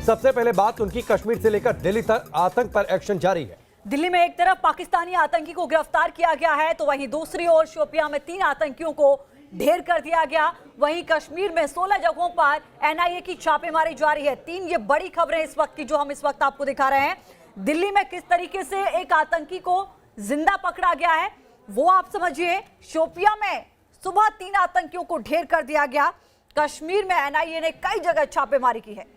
सबसे पहले बात उनकी, कश्मीर से लेकर दिल्ली तक आतंक पर एक्शन जारी है। दिल्ली में एक तरफ पाकिस्तानी आतंकी को गिरफ्तार किया गया है, तो वहीं दूसरी ओर शोपियां में 3 आतंकियों को ढेर कर दिया गया। वहीं कश्मीर में 16 जगहों पर एनआईए की छापेमारी जारी है। 3 ये बड़ी खबरें इस वक्त की जो हम इस वक्त आपको दिखा रहे हैं। दिल्ली में किस तरीके से एक आतंकी को जिंदा पकड़ा गया है वो आप समझिए। शोपियां में सुबह 3 आतंकियों को ढेर कर दिया गया। कश्मीर में एनआईए ने कई जगह छापेमारी की है।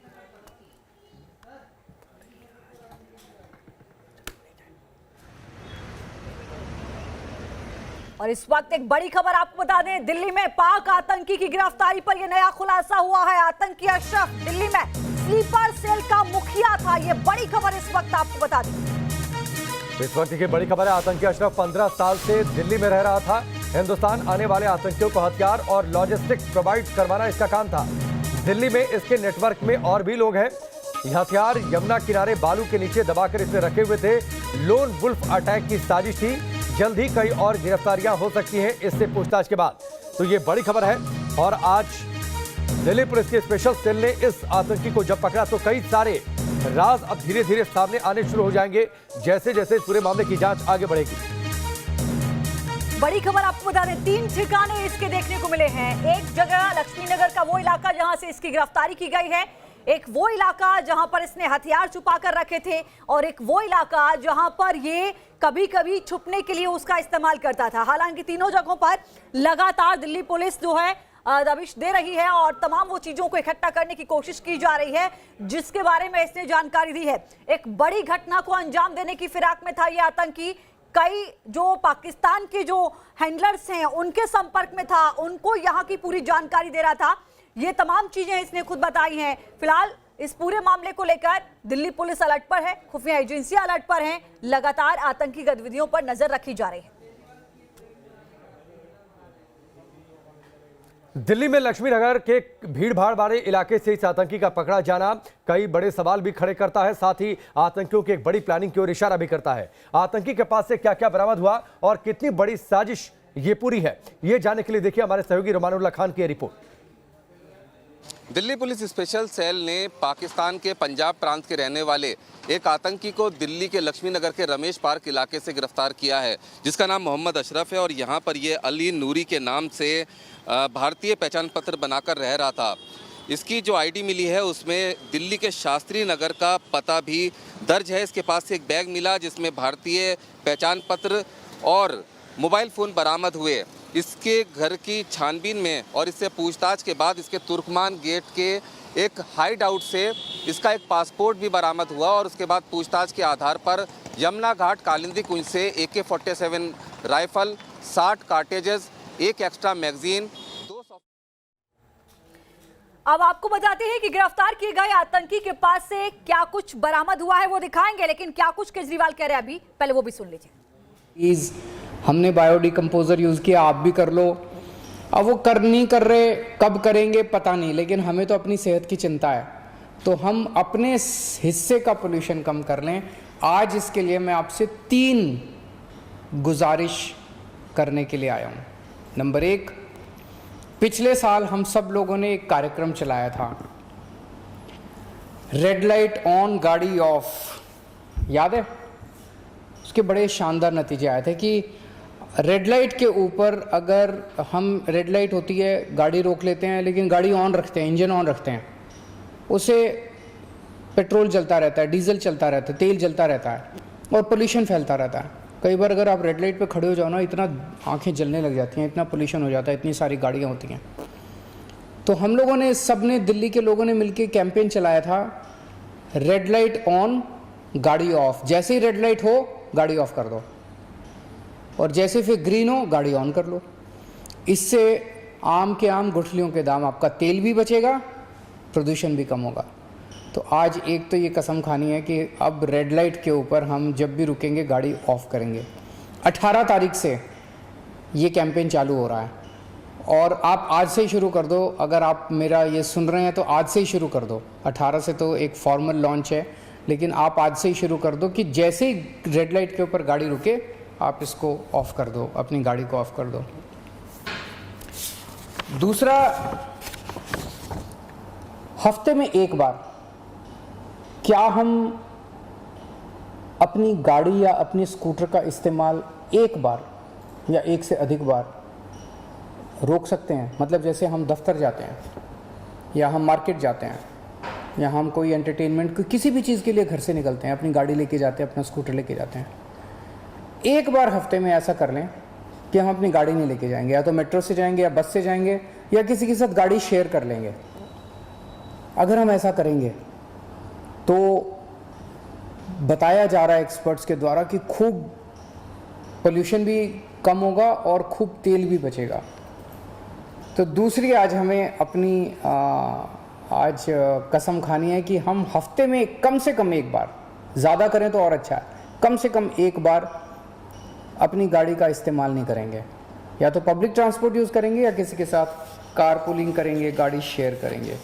और इस वक्त एक बड़ी खबर आपको बता दें, दिल्ली में पाक आतंकी की गिरफ्तारी पर यह नया खुलासा हुआ है। आतंकी अशरफ दिल्ली में स्लीपर सेल का मुखिया था। यह बड़ी खबर इस वक्त आपको बता दें। इस वक्त की बड़ी खबर है, आतंकी अशरफ 15 साल से दिल्ली में रह रहा था। हिंदुस्तान आने वाले आतंकियों को हथियार और लॉजिस्टिक्स प्रोवाइड करवाना इसका काम था। दिल्ली में इसके नेटवर्क में और भी लोग हैं। यह हथियार यमुना किनारे बालू के नीचे दबाकर इसे रखे हुए थे। लोन वुल्फ अटैक की साजिश थी। जल्द ही कई और गिरफ्तारियां हो सकती हैं इससे पूछताछ के बाद। तो ये बड़ी खबर है। और आज दिल्ली पुलिस की स्पेशल सेल ने इस आतंकी को जब पकड़ा तो कई सारे राज अब धीरे धीरे सामने आने शुरू हो जाएंगे जैसे जैसे इस पूरे मामले की जांच आगे बढ़ेगी। बड़ी खबर आपको बता दें, 3 ठिकाने इसके देखने को मिले हैं। एक जगह लक्ष्मीनगर का वो इलाका जहां से इसकी गिरफ्तारी की गई है, एक वो इलाका जहां पर इसने हथियार छुपा कर रखे थे, और एक वो इलाका जहां पर ये कभी कभी छुपने के लिए उसका इस्तेमाल करता था। हालांकि तीनों जगहों पर लगातार दिल्ली पुलिस जो है दबिश दे रही है और तमाम वो चीजों को इकट्ठा करने की कोशिश की जा रही है जिसके बारे में इसने जानकारी दी है। एक बड़ी घटना को अंजाम देने की फिराक में था ये आतंकी। कई जो पाकिस्तान के जो हैंडलर्स हैं उनके संपर्क में था, उनको यहाँ की पूरी जानकारी दे रहा था। ये तमाम चीजें इसने खुद बताई हैं। फिलहाल इस पूरे मामले को लेकर दिल्ली पुलिस अलर्ट पर है, खुफिया एजेंसियां अलर्ट पर हैं। लगातार आतंकी गतिविधियों पर नजर रखी जा रही है। दिल्ली में लक्ष्मीनगर के भीड़-भाड़ वाले इलाके से इस आतंकी का पकड़ा जाना कई बड़े सवाल भी खड़े करता है, साथ ही आतंकियों की एक बड़ी प्लानिंग की ओर इशारा भी करता है। आतंकी के पास से क्या-क्या बरामद हुआ और कितनी बड़ी साजिश ये पूरी है, ये जानने के लिए देखिए हमारे सहयोगी रुमानुल्लाह खान की report. Delhi police special cell ने पाकिस्तान के पंजाब प्रांत के रहने वाले एक आतंकी को दिल्ली के लक्ष्मीनगर के रमेश पार्क इलाके से गिरफ्तार किया है, जिसका नाम मोहम्मद अशरफ है और यहाँ पर ये अली नूरी के नाम से भारतीय पहचान पत्र बनाकर रह रहा था। इसकी जो आईडी मिली है उसमें दिल्ली के शास्त्री नगर का पता भी दर्ज है। इसके पास से एक बैग मिला जिसमें भारतीय पहचान पत्र और मोबाइल फ़ोन बरामद हुए। इसके घर की छानबीन में और इससे पूछताछ के बाद इसके तुर्कमान गेट के एक हाइड आउट से इसका एक पासपोर्ट भी बरामद हुआ और उसके बाद पूछताछ के आधार पर यमुना घाट कालिंदी कुंज से AK-47 राइफल, 60 कार्टेजेस, एक एक्स्ट्रा मैगजीन, 200। अब आपको बताते हैं कि गिरफ्तार किए गए आतंकी के पास से क्या कुछ बरामद हुआ है वो दिखाएंगे, लेकिन क्या कुछ केजरीवाल कह रहे हैं अभी पहले वो भी सुन लीजिए। हमने बायोडिकम्पोजर यूज़ किया, आप भी कर लो। अब वो नहीं कर रहे, कब करेंगे पता नहीं, लेकिन हमें तो अपनी सेहत की चिंता है, तो हम अपने हिस्से का पोल्यूशन कम कर लें। आज इसके लिए मैं आपसे 3 गुजारिश करने के लिए आया हूँ। नंबर 1, पिछले साल हम सब लोगों ने एक कार्यक्रम चलाया था, रेड लाइट ऑन गाड़ी ऑफ, याद है? उसके बड़े शानदार नतीजे आए थे कि रेड लाइट के ऊपर अगर हम, रेड लाइट होती है, गाड़ी रोक लेते हैं लेकिन गाड़ी ऑन रखते हैं, इंजन ऑन रखते हैं, उसे पेट्रोल चलता रहता है, डीजल चलता रहता है, तेल जलता रहता है और पोल्यूशन फैलता रहता है। कई बार अगर आप रेड लाइट पे खड़े हो जाओ ना, इतना आंखें जलने लग जाती हैं, इतना पोल्यूशन हो जाता है, इतनी सारी गाड़ियाँ होती हैं। तो हम लोगों ने, सब ने, दिल्ली के लोगों ने मिलकर कैंपेन चलाया था, रेड लाइट ऑन गाड़ी ऑफ। जैसे ही रेड लाइट हो गाड़ी ऑफ कर दो और जैसे फिर ग्रीन हो गाड़ी ऑन कर लो। इससे आम के आम गुठलियों के दाम, आपका तेल भी बचेगा, प्रदूषण भी कम होगा। तो आज एक तो ये कसम खानी है कि अब रेड लाइट के ऊपर हम जब भी रुकेंगे गाड़ी ऑफ करेंगे। 18 तारीख से ये कैंपेन चालू हो रहा है और आप आज से ही शुरू कर दो। अगर आप मेरा ये सुन रहे हैं तो आज से ही शुरू कर दो। 18 से तो एक फॉर्मल लॉन्च है, लेकिन आप आज से ही शुरू कर दो कि जैसे ही रेड लाइट के ऊपर गाड़ी रुके आप इसको ऑफ कर दो, अपनी गाड़ी को ऑफ कर दो। दूसरा, हफ्ते में एक बार क्या हम अपनी गाड़ी या अपनी स्कूटर का इस्तेमाल एक बार या एक से अधिक बार रोक सकते हैं? मतलब जैसे हम दफ्तर जाते हैं या हम मार्केट जाते हैं या हम कोई एंटरटेनमेंट किसी भी चीज़ के लिए घर से निकलते हैं, अपनी गाड़ी लेके जाते हैं, अपना स्कूटर लेके जाते हैं, एक बार हफ्ते में ऐसा कर लें कि हम अपनी गाड़ी नहीं लेके जाएंगे, या तो मेट्रो से जाएंगे या बस से जाएंगे या किसी के साथ गाड़ी शेयर कर लेंगे। अगर हम ऐसा करेंगे तो बताया जा रहा है एक्सपर्ट्स के द्वारा कि खूब पोल्यूशन भी कम होगा और खूब तेल भी बचेगा। तो दूसरी आज हमें अपनी आज कसम खानी है कि हम हफ्ते में कम से कम एक बार, ज़्यादा करें तो और अच्छा है, कम से कम एक बार अपनी गाड़ी का इस्तेमाल नहीं करेंगे। या तो पब्लिक ट्रांसपोर्ट यूज़ करेंगे या किसी के साथ कार पूलिंग करेंगे, गाड़ी शेयर करेंगे।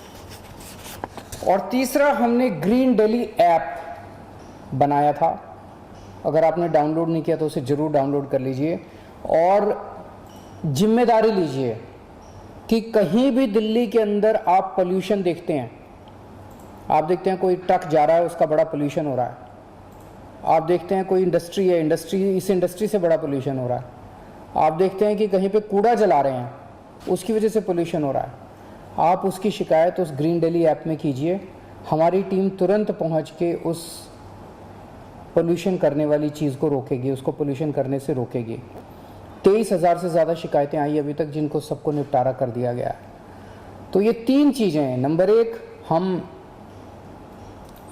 और तीसरा, हमने ग्रीन दिल्ली ऐप बनाया था, अगर आपने डाउनलोड नहीं किया तो उसे ज़रूर डाउनलोड कर लीजिए और जिम्मेदारी लीजिए कि कहीं भी दिल्ली के अंदर आप पोल्यूशन देखते हैं, आप देखते हैं कोई ट्रक जा रहा है उसका बड़ा पोल्यूशन हो रहा है, आप देखते हैं कोई इंडस्ट्री है, इस इंडस्ट्री से बड़ा पोल्यूशन हो रहा है, आप देखते हैं कि कहीं पे कूड़ा जला रहे हैं उसकी वजह से पोल्यूशन हो रहा है, आप उसकी शिकायत उस ग्रीन दिल्ली ऐप में कीजिए। हमारी टीम तुरंत पहुंच के उस पोल्यूशन करने वाली चीज़ को रोकेगी, उसको पोल्यूशन करने से रोकेगी। 23,000 से ज़्यादा शिकायतें आई अभी तक, जिनको सबको निपटारा कर दिया गया है। तो ये 3 चीज़ें हैं। नंबर 1, हम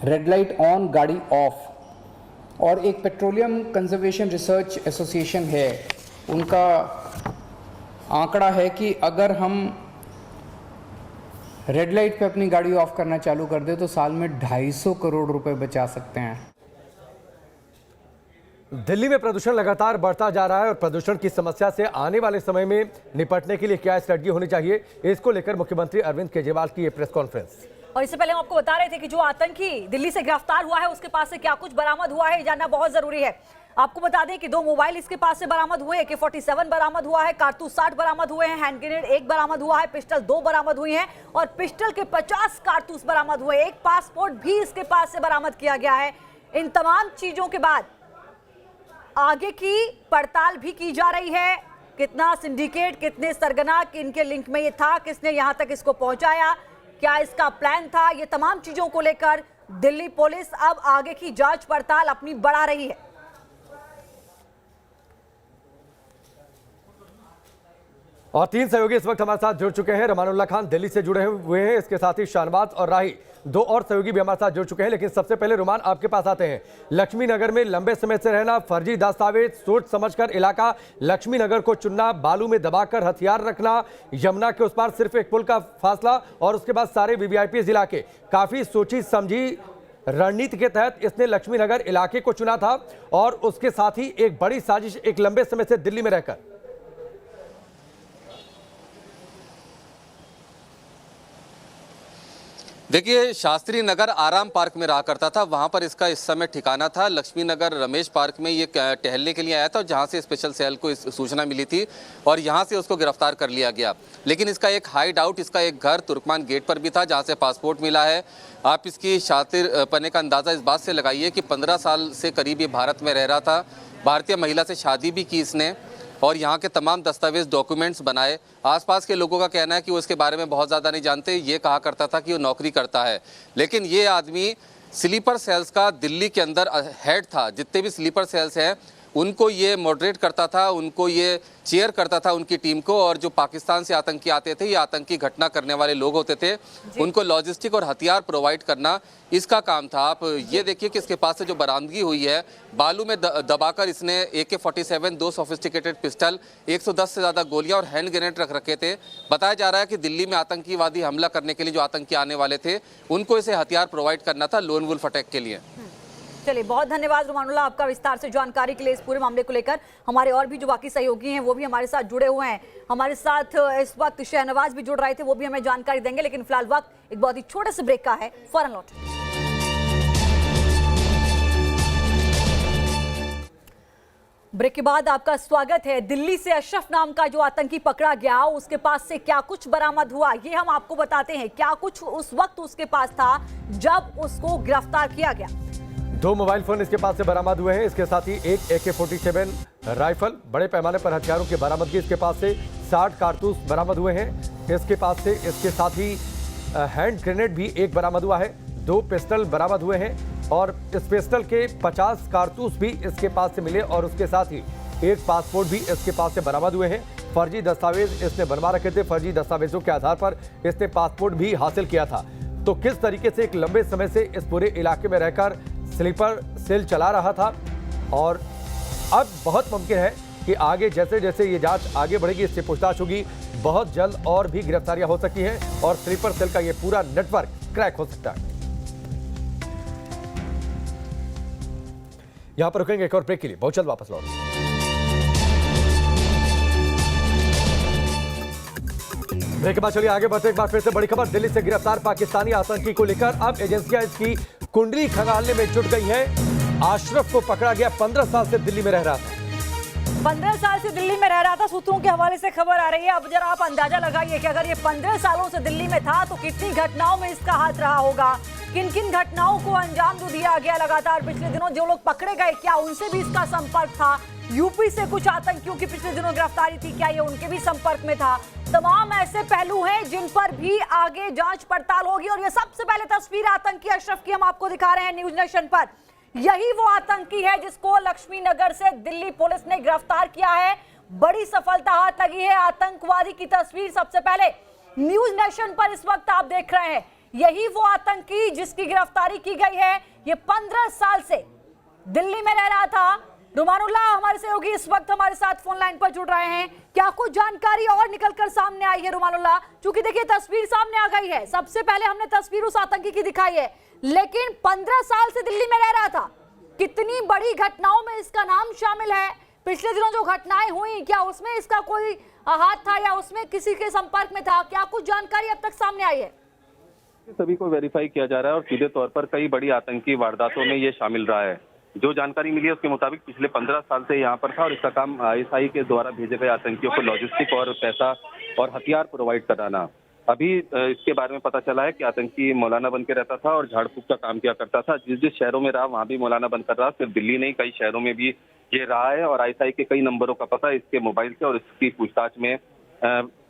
रेड लाइट ऑन, गाड़ी ऑफ। और एक पेट्रोलियम कंजर्वेशन रिसर्च एसोसिएशन है, उनका आंकड़ा है कि अगर हम रेड लाइट पे अपनी गाड़ी ऑफ करना चालू कर दे तो साल में 250 करोड़ रुपए बचा सकते हैं। दिल्ली में प्रदूषण लगातार बढ़ता जा रहा है और प्रदूषण की समस्या से आने वाले समय में निपटने के लिए क्या स्ट्रेटजी होनी चाहिए, इसको लेकर मुख्यमंत्री अरविंद केजरीवाल की ये प्रेस कॉन्फ्रेंस। और इससे पहले हम आपको बता रहे थे कि जो आतंकी दिल्ली से गिरफ्तार हुआ है उसके पास से क्या कुछ बरामद हुआ है, ये जानना बहुत जरूरी है। आपको बता दें कि 2 मोबाइल इसके पास से बरामद हुए, AK-47 बरामद हुआ है, कारतूस 60 बरामद हुए हैं, हैंड ग्रेनेड 1 बरामद हुआ है, पिस्टल 2 बरामद हुई हैं और पिस्टल के 50 कारतूस बरामद हुए। एक पासपोर्ट भी इसके पास से बरामद किया गया है। इन तमाम चीजों के बाद आगे की पड़ताल भी की जा रही है, कितना सिंडिकेट, कितने सरगना इनके लिंक में ये था, किसने यहां तक इसको पहुंचाया, क्या इसका प्लान था, ये तमाम चीजों को लेकर दिल्ली पुलिस अब आगे की जांच पड़ताल अपनी बढ़ा रही है। और 3 सहयोगी इस वक्त हमारे साथ जुड़ चुके हैं। रमानुल्लाह खान दिल्ली से जुड़े हुए हैं, इसके साथ ही शाहनवाज और राही, 2 और सहयोगी भी हमारे साथ जुड़ चुके हैं। लेकिन सबसे पहले रुमान, आपके पास आते हैं। लक्ष्मी नगर में लंबे समय से रहना, फर्जी दस्तावेज, सोच समझकर इलाका लक्ष्मी नगर को चुनना, बालू में दबाकर हथियार रखना, यमुना के उस पार सिर्फ एक पुल का फासला और उसके बाद सारे वीवीआईपी इलाके। काफी सोची समझी रणनीति के तहत इसने लक्ष्मी नगर इलाके को चुना था और उसके साथ ही एक बड़ी साजिश, एक लंबे समय से दिल्ली में रहकर। देखिए, शास्त्री नगर आराम पार्क में रहा करता था, वहां पर इसका इस समय ठिकाना था। लक्ष्मी नगर रमेश पार्क में ये टहलने के लिए आया था, जहां से स्पेशल सेल को इस सूचना मिली थी और यहां से उसको गिरफ्तार कर लिया गया। लेकिन इसका एक हाइड आउट, इसका एक घर तुर्कमान गेट पर भी था, जहां से पासपोर्ट मिला है। आप इसकी शातिर पने का अंदाज़ा इस बात से लगाइए कि 15 साल से करीब ये भारत में रह रहा था। भारतीय महिला से शादी भी की इसने और यहाँ के तमाम दस्तावेज, डॉक्यूमेंट्स बनाए। आसपास के लोगों का कहना है कि वो इसके बारे में बहुत ज़्यादा नहीं जानते, ये कहा करता था कि वो नौकरी करता है। लेकिन ये आदमी स्लीपर सेल्स का दिल्ली के अंदर हेड था। जितने भी स्लीपर सेल्स हैं उनको ये मॉडरेट करता था, उनको ये चेयर करता था उनकी टीम को। और जो पाकिस्तान से आतंकी आते थे, ये आतंकी घटना करने वाले लोग होते थे, उनको लॉजिस्टिक और हथियार प्रोवाइड करना इसका काम था। आप ये देखिए कि इसके पास से जो बरामदगी हुई है, बालू में दबाकर इसने AK-47, 2 सोफिस्टिकेटेड पिस्टल, 110 से ज़्यादा गोलियां और हैंड ग्रेनेड रख रखे थे। बताया जा रहा है कि दिल्ली में आतंकीवादी हमला करने के लिए जो आतंकी आने वाले थे, उनको इसे हथियार प्रोवाइड करना था लोन वुल्फ अटैक के लिए। चलिए, बहुत धन्यवाद रुमानुल्लाह आपका विस्तार से जानकारी के लिए इस पूरे मामले को लेकर। हमारे और भी जो बाकी सहयोगी हैं वो भी हमारे साथ जुड़े हुए हैं। हमारे साथ इस वक्त शाहनवाज भी जुड़ रहे थे, वो भी हमें जानकारी देंगे। लेकिन फिलहाल वक्त एक बहुत ही छोटे से ब्रेक का है, फौरन लौट। ब्रेक के बाद आपका स्वागत है। दिल्ली से अशरफ नाम का जो आतंकी पकड़ा गया, उसके पास से क्या कुछ बरामद हुआ ये हम आपको बताते हैं। क्या कुछ उस वक्त उसके पास था जब उसको गिरफ्तार किया गया। 2 मोबाइल फोन इसके पास से बरामद हुए हैं। इसके साथ ही एक AK-47 राइफल, बड़े पैमाने पर हथियारों की बरामदगी इसके पास से 60 कारतूस बरामद हुए हैं इसके पास से। इसके साथ ही हैंड ग्रेनेड भी एक बरामद हुआ है, 2 पिस्टल बरामद हुए हैं और इस पिस्टल के 50 कारतूस भी इसके पास से मिले और उसके साथ ही एक पासपोर्ट भी इसके पास से बरामद हुए हैं। फर्जी दस्तावेज इसने बनवा रखे थे, फर्जी दस्तावेजों के आधार पर इसने पासपोर्ट भी हासिल किया था। तो किस तरीके से एक लंबे समय से इस पूरे इलाके में रहकर स्लीपर सेल चला रहा था और अब बहुत मुमकिन है कि आगे जैसे जैसे ये जांच आगे बढ़ेगी, इससे पूछताछ होगी, बहुत जल्द और भी गिरफ्तारियां हो सकती हैं और स्लीपर सेल का ये पूरा नेटवर्क क्रैक हो सकता है। यहां पर रुकेंगे एक और ब्रेक के लिए, बहुत जल्द वापस लौट। ब्रेक के बाद चलिए आगे बढ़ते। एक बार फिर से बड़ी खबर, दिल्ली से गिरफ्तार पाकिस्तानी आतंकी को लेकर अब एजेंसियां इसकी कुंडली खंगालने में जुट गई हैं। अशरफ को पकड़ा गया, 15 साल से दिल्ली में रह रहा था। 15 साल से दिल्ली में रह रहा था, सूत्रों के हवाले से खबर आ रही है। अब जरा आप अंदाजा लगाइए कि अगर ये 15 सालों से दिल्ली में था तो कितनी घटनाओं में इसका हाथ रहा होगा, किन किन घटनाओं को अंजाम जो दिया गया लगातार पिछले दिनों। जो लोग पकड़े गए, क्या उनसे भी इसका संपर्क था? यूपी से कुछ आतंकियों की पिछले दिनों गिरफ्तारी थी, क्या ये उनके भी संपर्क में था? तमाम ऐसे पहलू हैं जिन पर भी आगे जांच पड़ताल होगी। और ये सबसे पहले तस्वीर आतंकी अशरफ की हम आपको दिखा रहे हैं न्यूज नेशन पर। यही वो आतंकी है जिसको लक्ष्मी नगर से दिल्ली पुलिस ने गिरफ्तार किया है। बड़ी सफलता हाथ लगी है। आतंकवादी की तस्वीर सबसे पहले न्यूज नेशन पर इस वक्त आप देख रहे हैं। यही वो आतंकी जिसकी गिरफ्तारी की गई है। ये 15 साल से दिल्ली में रह रहा था। रुमानुल्लाह हमारे सहयोगी इस वक्त हमारे साथ फोन लाइन पर जुड़ रहे हैं। क्या कुछ जानकारी और निकलकर सामने आई है रुमानुल्लाह? क्योंकि देखिए तस्वीर सामने आ गई है। सबसे पहले हमने तस्वीर उस आतंकी की दिखाई है, लेकिन 15 साल से दिल्ली में रह रहा था। कितनी बड़ी घटनाओं में इसका नाम शामिल है? पिछले दिनों जो घटनाएं हुई, क्या उसमें इसका कोई हाथ था या उसमें किसी के संपर्क में था? क्या कुछ जानकारी अब तक सामने आई है? सभी को वेरीफाई किया जा रहा है और सीधे तौर पर कई बड़ी आतंकी वारदातों में ये शामिल रहा है। जो जानकारी मिली है उसके मुताबिक पिछले 15 साल से यहाँ पर था और इसका काम ISI के द्वारा भेजे गए आतंकियों को लॉजिस्टिक और पैसा और हथियार प्रोवाइड कराना। अभी इसके बारे में पता चला है कि आतंकी मौलाना बन के रहता था और झाड़ फूक का काम किया करता था। जिस जिस शहरों में रहा वहाँ भी मौलाना बनकर रहा। सिर्फ दिल्ली नहीं, कई शहरों में भी ये रहा है और ISI के कई नंबरों का पता इसके मोबाइल से और इसकी पूछताछ में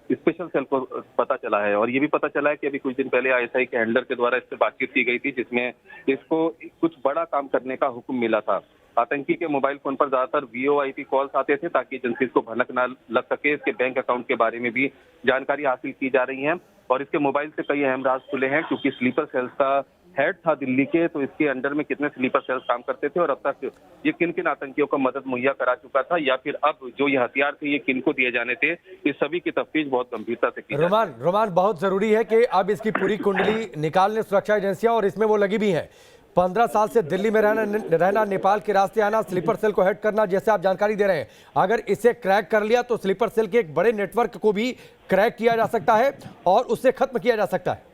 स्पेशल सेल को पता चला है। और ये भी पता चला है कि अभी कुछ दिन पहले ISI के हैंडलर के द्वारा इससे बातचीत की गई थी, जिसमें इसको कुछ बड़ा काम करने का हुक्म मिला था। आतंकी के मोबाइल फोन पर ज्यादातर VoIP कॉल्स आते थे ताकि एजेंसी को भनक न लग सके। इसके बैंक अकाउंट के बारे में भी जानकारी हासिल की जा रही है और इसके मोबाइल से कई अहम राज खुले हैं, क्योंकि स्लीपर सेल्स का हेड था दिल्ली के, तो इसके अंडर में कितने स्लीपर सेल्स काम करते थे और अब तक ये किन किन आतंकियों को मदद मुहैया करा चुका था, या फिर अब जो ये हथियार थे ये किन को दिए जाने थे, इस सभी की तफ्तीश बहुत गंभीरता से की। रोमान बहुत जरूरी है कि अब इसकी पूरी कुंडली निकालने सुरक्षा एजेंसियां, और इसमें वो लगी भी हैं। 15 साल से दिल्ली में रहना, नेपाल के रास्ते आना, स्लीपर सेल को हेड करना, जैसे आप जानकारी दे रहे हैं। अगर इसे क्रैक कर लिया तो स्लीपर सेल के एक बड़े नेटवर्क को भी क्रैक किया जा सकता है और उससे खत्म किया जा सकता है।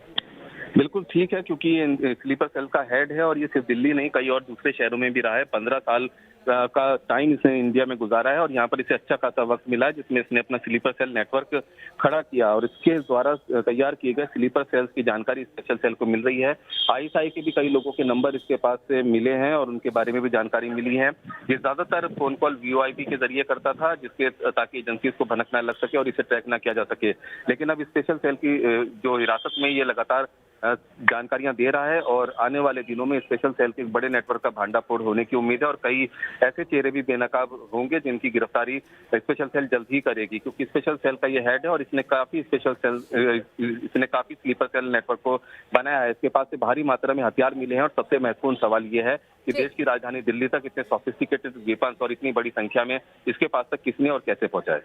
बिल्कुल ठीक है, क्योंकि ये स्लीपर सेल का हेड है और ये सिर्फ दिल्ली नहीं कई और दूसरे शहरों में भी रहा है। 15 साल का टाइम इसने इंडिया में गुजारा है और यहाँ पर इसे अच्छा खासा वक्त मिला है, जिसमें इसने अपना स्लीपर सेल नेटवर्क खड़ा किया और इसके द्वारा तैयार किए गए स्लीपर सेल्स की जानकारी स्पेशल सेल को मिल रही है। ISI के भी कई लोगों के नंबर इसके पास से मिले हैं और उनके बारे में भी जानकारी मिली है। ये ज्यादातर फोन कॉल VoIP के जरिए करता था, जिसके ताकि एजेंसी को भनक न लग सके और इसे ट्रैक न किया जा सके। लेकिन अब स्पेशल सेल की जो हिरासत में ये लगातार जानकारियां दे रहा है और आने वाले दिनों में स्पेशल सेल के एक बड़े नेटवर्क का भांडाफोड़ होने की उम्मीद है और कई ऐसे चेहरे भी बेनकाब होंगे जिनकी गिरफ्तारी स्पेशल सेल जल्द ही करेगी, क्योंकि स्पेशल सेल का ये हेड है और इसने काफी स्लीपर सेल नेटवर्क को बनाया है। इसके पास से भारी मात्रा में हथियार मिले हैं और सबसे महत्वपूर्ण सवाल ये है कि देश की राजधानी दिल्ली तक इतने सोफिस्टिकेटेड वेपन्स और इतनी बड़ी संख्या में इसके पास तक किसने और कैसे पहुंचाए।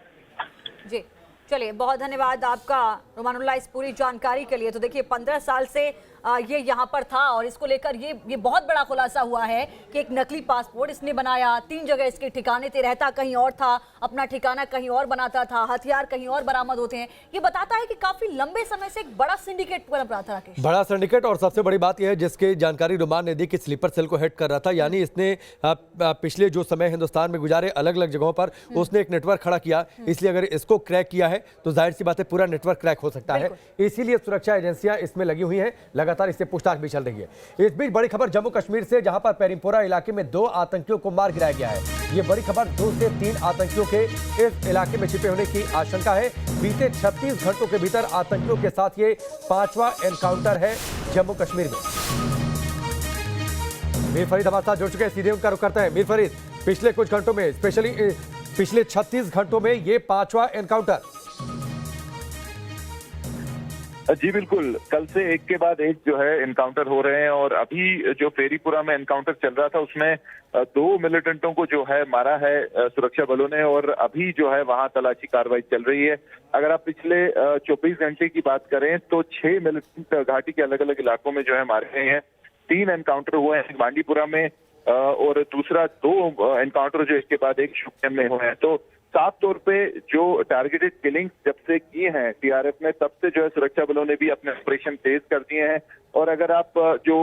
जी चलिए, बहुत धन्यवाद आपका रुमानुल्लाह इस पूरी जानकारी के लिए। तो देखिए 15 साल से ये यहाँ पर था और इसको लेकर ये बहुत बड़ा खुलासा हुआ है कि एक नकली पासपोर्ट इसने बनाया, 3 जगह इसके ठिकाने थे, रहता कहीं और था, अपना ठिकाना कहीं और बनाता था, हथियार कहीं और बरामद होते हैं। ये बताता है कि काफी लंबे समय से एक बड़ा सिंडिकेट बन रहा था राकेश। बड़ा सिंडिकेट, और सबसे बड़ी बात यह है जिसकी जानकारी रुमान ने दी कि स्लीपर सेल को हेड कर रहा था, यानी इसने पिछले जो समय हिंदुस्तान में गुजारे अलग अलग जगहों पर उसने एक नेटवर्क खड़ा किया। इसलिए अगर इसको क्रैक किया है तो जाहिर सी बात है पूरा नेटवर्क क्रैक हो सकता है। इसीलिए सुरक्षा एजेंसियां इसमें लगी हुई हैं, लगातार इससे पूछताछ भी चल रही है। इस बीच बड़ी खबर जम्मू कश्मीर से, जहां पर पेरीमपोरा इलाके में 2 आतंकियों को मार गिराया गया है। ये बड़ी खबर, 2 से 3 आतंकियों के इस इलाके में छिपे होने की आशंका है। बीते 36 घंटों के भीतर आतंकियों के साथ ये 5वां एनकाउंटर है जम्मू कश्मीर में। मीर फरीद हमारे साथ जुड़ चुके हैं, सीधे उनका रुख करते हैं। मीर फरीद, पिछले कुछ घंटों में, स्पेशली पिछले 36 घंटों में ये 5वां एनकाउंटर। जी बिल्कुल, कल से एक के बाद एक जो है एनकाउंटर हो रहे हैं और अभी जो फेरीपुरा में एनकाउंटर चल रहा था उसमें 2 मिलिटेंटों को जो है मारा है सुरक्षा बलों ने और अभी जो है वहां तलाशी कार्रवाई चल रही है। अगर आप पिछले 24 घंटे की बात करें तो 6 मिलिटेंट घाटी के अलग अलग इलाकों में जो है मारे गए हैं। 3 एनकाउंटर हुए हैं बांडीपुरा में और दूसरा 2 एनकाउंटर जो इसके बाद एक शोपियां में हुए हैं। तो साफ तौर पे जो टारगेटेड किलिंग जब से किए हैं टीआरएफ ने, तब से जो है सुरक्षा बलों ने भी अपने ऑपरेशन तेज कर दिए हैं। और अगर आप जो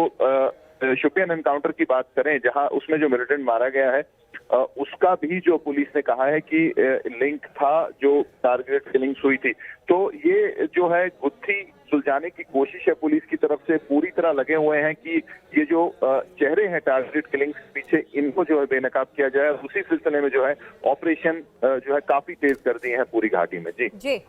शोपियान एनकाउंटर की बात करें जहां उसमें जो मिलिटेंट मारा गया है उसका भी जो पुलिस ने कहा है कि लिंक था जो टारगेटेड किलिंग हुई थी। तो ये जो है गुत्थी सुलझाने की कोशिश है पुलिस की तरफ से, पूरी तरह लगे हुए हैं कि ये जो चेहरे हैं टारगेटेड किलिंग पीछे, इनको जो है बेनकाब किया जाए। उसी सिलसिले में जो है ऑपरेशन जो है काफी तेज कर दिए हैं पूरी घाटी में। जी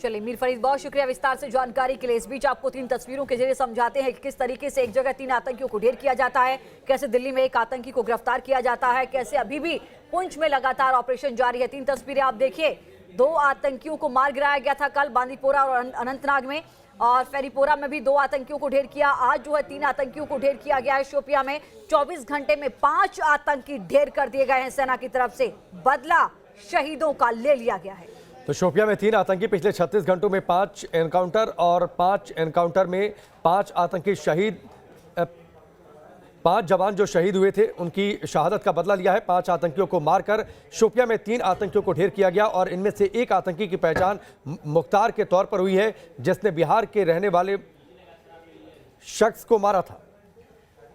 चलिए मीर फरीद, बहुत शुक्रिया विस्तार से जानकारी के लिए। इस बीच आपको 3 तस्वीरों के जरिए समझाते हैं कि किस तरीके से एक जगह 3 आतंकियों को ढेर किया जाता है, कैसे दिल्ली में एक आतंकी को गिरफ्तार किया जाता है, कैसे अभी भी पुंछ में लगातार ऑपरेशन जारी है। 3 तस्वीरें आप देखिए, 2 आतंकियों को मार गिराया गया था कल बांदीपोरा और अनंतनाग में, और फेरीपोरा में भी 2 आतंकियों को ढेर किया। आज जो है 3 आतंकियों को ढेर किया गया है शोपिया में। 24 घंटे में 5 आतंकी ढेर कर दिए गए हैं सेना की तरफ से। बदला शहीदों का ले लिया गया है। तो शोपिया में 3 आतंकी, पिछले 36 घंटों में 5 एनकाउंटर, और 5 एनकाउंटर में 5 आतंकी शहीद, 5 जवान जो शहीद हुए थे उनकी शहादत का बदला लिया है। 5 आतंकियों को मारकर शोपिया में 3 आतंकियों को ढेर किया गया और इनमें से एक आतंकी की पहचान मुख्तार के तौर पर हुई है, जिसने बिहार के रहने वाले शख्स को मारा था।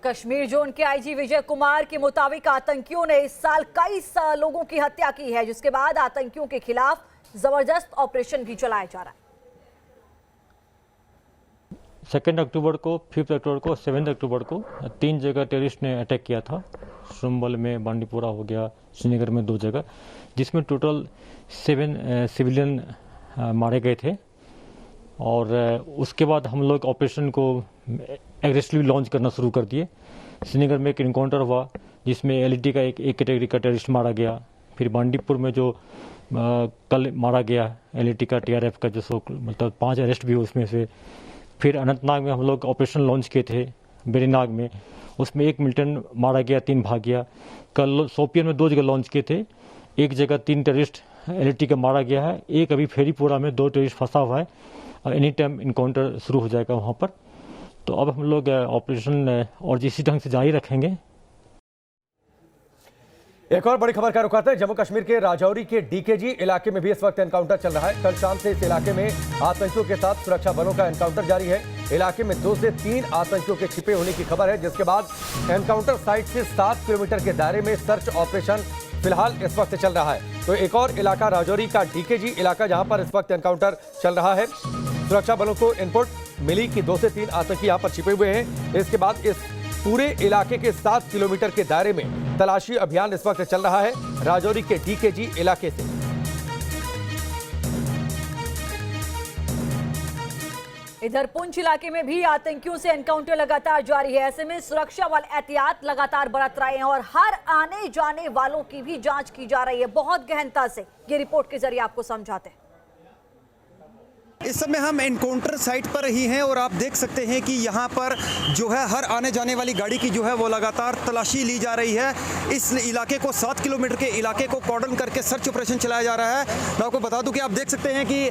कश्मीर जोन के आईजी विजय कुमार के मुताबिक आतंकियों ने इस साल कई लोगों की हत्या की है, जिसके बाद आतंकियों के खिलाफ जबरदस्त ऑपरेशन भी चलाया जा रहा है। 2 अक्टूबर को, 5 अक्टूबर को, 7 अक्टूबर को 3 जगह टेररिस्ट ने अटैक किया था। सुंबल में, बांडीपुरा हो गया, श्रीनगर में 2 जगह, जिसमें टोटल 7 सिविलियन मारे गए थे। और उसके बाद हम लोग ऑपरेशन को एग्रेसिवली लॉन्च करना शुरू कर दिए। श्रीनगर में एक इनकाउंटर हुआ जिसमें एलईटी का एक कैटेगरी का टेररिस्ट मारा गया। फिर बांडीपुर में जो कल मारा गया एलईटी का, टीआरएफ का, जो मतलब 5 अरेस्ट भी हुए उसमें से। फिर अनंतनाग में हम लोग ऑपरेशन लॉन्च किए थे बेरीनाग में, उसमें 1 मिलिटेंट मारा गया, 3 भाग गया। कल शोपियन में 2 जगह लॉन्च किए थे, एक जगह 3 टेररिस्ट एलईटी का मारा गया है, एक अभी फेरीपुरा में 2 टेररिस्ट फंसा हुआ है। एनी टाइम इनकाउंटर शुरू हो जाएगा वहाँ पर। तो अब हम लोग ऑपरेशन और इसी ढंग से जारी रखेंगे। एक और बड़ी खबर का रुख करते हैं, जम्मू कश्मीर के राजौरी के डीकेजी इलाके में भी इस वक्त एनकाउंटर चल रहा है। कल शाम से इस इलाके में आतंकियों के साथ सुरक्षा बलों का एनकाउंटर जारी है। इलाके में 2 से 3 आतंकियों के छिपे होने की खबर है, जिसके बाद एनकाउंटर साइट से 7 किलोमीटर के दायरे में सर्च ऑपरेशन फिलहाल इस वक्त चल रहा है। तो एक और इलाका राजौरी का डीकेजी इलाका, जहां पर इस वक्त एनकाउंटर चल रहा है। सुरक्षा बलों को इनपुट मिली कि 2 से 3 आतंकी यहां पर छिपे हुए हैं। इसके बाद इस पूरे इलाके के 7 किलोमीटर के दायरे में तलाशी अभियान इस वक्त चल रहा है राजौरी के डीकेजी इलाके से। इधर पुंछ इलाके में भी आतंकियों से एनकाउंटर लगातार जारी है। ऐसे में सुरक्षा बल एहतियात लगातार बरत रहे हैं और हर आने जाने वालों की भी जांच की जा रही है बहुत गहनता से। ये रिपोर्ट के जरिए आपको समझाते हैं। इस समय हम एनकाउंटर साइट पर ही हैं और आप देख सकते हैं कि यहाँ पर जो है हर आने जाने वाली गाड़ी की जो है वो लगातार तलाशी ली जा रही है। इस इलाके को 7 किलोमीटर के इलाके को कॉर्डन करके सर्च ऑपरेशन चलाया जा रहा है। मैं आपको बता दूं कि आप देख सकते हैं कि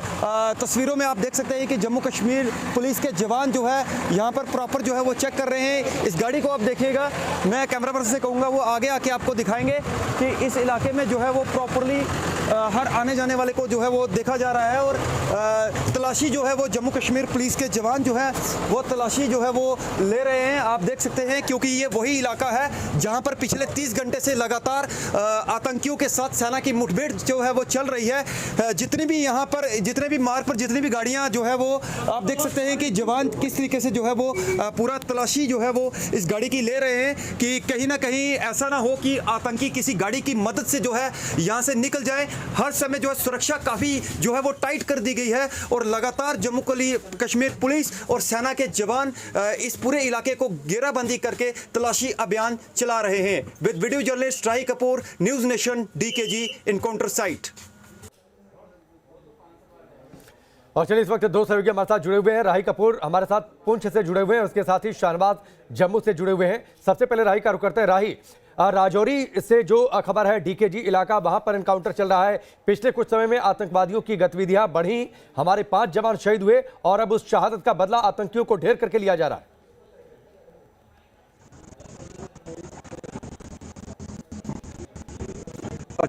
तस्वीरों में आप देख सकते हैं कि जम्मू कश्मीर पुलिस के जवान जो है यहाँ पर प्रॉपर जो है वो चेक कर रहे हैं। इस गाड़ी को आप देखिएगा, मैं कैमरा पर्सन से कहूँगा वो आगे आके आपको दिखाएंगे कि इस इलाके में जो है वो प्रॉपरली हर आने जाने वाले को जो है वो देखा जा रहा है और तलाशी जो है वो जम्मू कश्मीर पुलिस के जवान जो है वो तलाशी जो है वो ले रहे हैं। आप देख सकते हैं क्योंकि ये वही इलाका है जहां पर पिछले 30 घंटे से लगातार आतंकियों के साथ सेना की मुठभेड़ जो है वो चल रही है। जितनी भी यहाँ पर जितने भी मार्ग पर जितनी भी गाड़ियाँ जो है वो आप देख सकते हैं कि जवान किस तरीके से जो है वो पूरा तलाशी जो है वो इस गाड़ी की ले रहे हैं कि कहीं ना कहीं ऐसा ना हो कि आतंकी किसी गाड़ी की मदद से जो है यहाँ से निकल जाए। हर समय जो है सुरक्षा काफ़ी जो है वो टाइट कर दी गई है और लगातार जम्मू कश्मीर पुलिस और सेना के जवान इस पूरे इलाके को घेराबंदी करके तलाशी अभियान चला रहे हैं। With video journalist Rahi Kapoor, news nation, DKG encounter site. और चलिए इस वक्त दो सहयोगी हमारे साथ जुड़े हुए हैं। राही कपूर हमारे साथ पुंछ से जुड़े हुए हैं, उसके साथ ही शाहनवाज जम्मू से जुड़े हुए हैं। सबसे पहले राही का रुख करते हैं। राही, राजौरी से जो खबर है DKG इलाका, वहां पर एनकाउंटर चल रहा है। पिछले कुछ समय में आतंकवादियों की गतिविधियां बढ़ी, हमारे 5 जवान शहीद हुए और अब उस शहादत का बदला आतंकियों को ढेर करके लिया जा रहा है।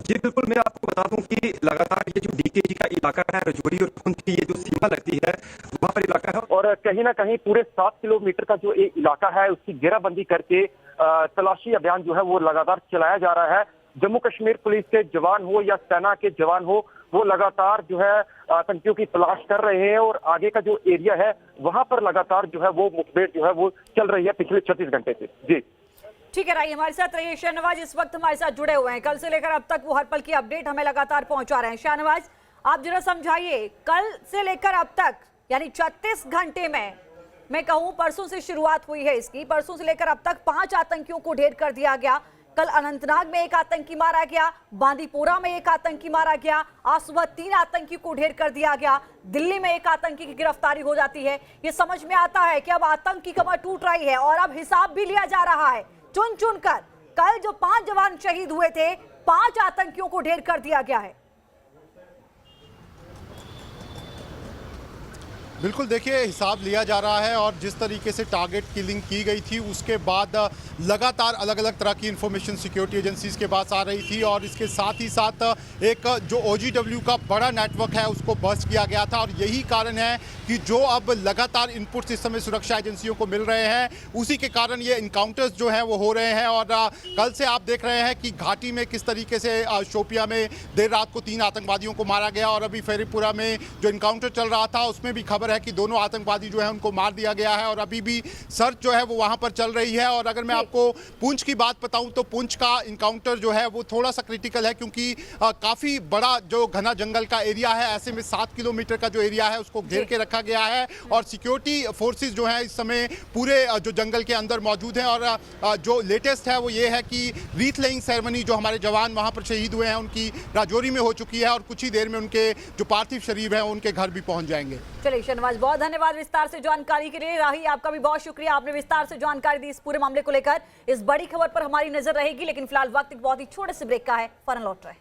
जी बिल्कुल, मैं आपको बता दूं कि लगातार ये जो DKG का इलाका है, राजौरी और पुंछ की ये जो सीमा लगती है वहां पर इलाका है और कहीं ना कहीं पूरे 7 किलोमीटर का जो ये इलाका है उसकी घेराबंदी करके तलाशी अभियान जो है वो लगातार चलाया जा रहा है। जम्मू कश्मीर पुलिस के जवान हो या सेना के जवान हो, वो लगातार जो है आतंकियों की तलाश कर रहे हैं और आगे का जो एरिया है वहां पर लगातार जो है वो मुठभेड़ जो है वो चल रही है पिछले 36 घंटे से। जी ठीक है राही, हमारे साथ रहिए। शाहनवाज इस वक्त हमारे साथ जुड़े हुए हैं, कल से लेकर अब तक वो हर पल की अपडेट हमें लगातार पहुंचा रहे हैं। शाहनवाज, आप जरा समझाइए, कल से लेकर अब तक यानी 36 घंटे में, मैं कहूं परसों से शुरुआत हुई है इसकी, परसों से लेकर अब तक 5 आतंकियों को ढेर कर दिया गया। कल अनंतनाग में एक आतंकी मारा गया, बांदीपोरा में एक आतंकी मारा गया, आज सुबह 3 आतंकी को ढेर कर दिया गया, दिल्ली में एक आतंकी की गिरफ्तारी हो जाती है। ये समझ में आता है कि अब आतंक की कमर टूट रही है और अब हिसाब भी लिया जा रहा है चुन चुन कर। कल जो 5 जवान शहीद हुए थे, 5 आतंकियों को ढेर कर दिया गया है। बिल्कुल, देखिए हिसाब लिया जा रहा है और जिस तरीके से टारगेट किलिंग की गई थी उसके बाद लगातार अलग अलग तरह की इंफॉर्मेशन सिक्योरिटी एजेंसीज के पास आ रही थी और इसके साथ ही साथ एक जो OGW का बड़ा नेटवर्क है उसको बस्ट किया गया था और यही कारण है कि जो अब लगातार इनपुट्स इस समय सुरक्षा एजेंसियों को मिल रहे हैं, उसी के कारण ये इनकाउंटर्स जो हैं वो हो रहे हैं। और कल से आप देख रहे हैं कि घाटी में किस तरीके से शोपिया में देर रात को 3 आतंकवादियों को मारा गया और अभी फेरीपुरा में जो इनकाउंटर चल रहा था उसमें भी खबर है कि दोनों आतंकवादी जो है उनको मार दिया गया है और अभी भी सर्च जो है वो वहां पर चल रही है। और अगर मैं आपको पुंछ की बात बताऊं तो पुंछ का इनकाउंटर जो है वो थोड़ा सा क्रिटिकल है क्योंकि काफी बड़ा जो घना जंगल का एरिया है, ऐसे में 7 किलोमीटर का जो एरिया है उसको घेर के रखा गया है और सिक्योरिटी फोर्सेस जो है इस समय पूरे जो जंगल के अंदर मौजूद हैं। और जो लेटेस्ट है वो ये है कि रीथ लेइंग सेरेमनी जो हमारे जवान वहां पर शहीद हुए हैं उनकी राजौरी में हो चुकी है और कुछ ही देर में उनके जो पार्थिव शरीर है उनके घर भी पहुंच जाएंगे। चलिए शाहनवाज, बहुत धन्यवाद विस्तार से जानकारी के लिए। राही, आपका भी बहुत शुक्रिया, आपने विस्तार से जानकारी दी इस पूरे मामले को लेकर। इस बड़ी खबर पर हमारी नजर रहेगी, लेकिन फिलहाल वक्त एक बहुत ही छोटे से ब्रेक का है, फौरन लौट रहे हैं।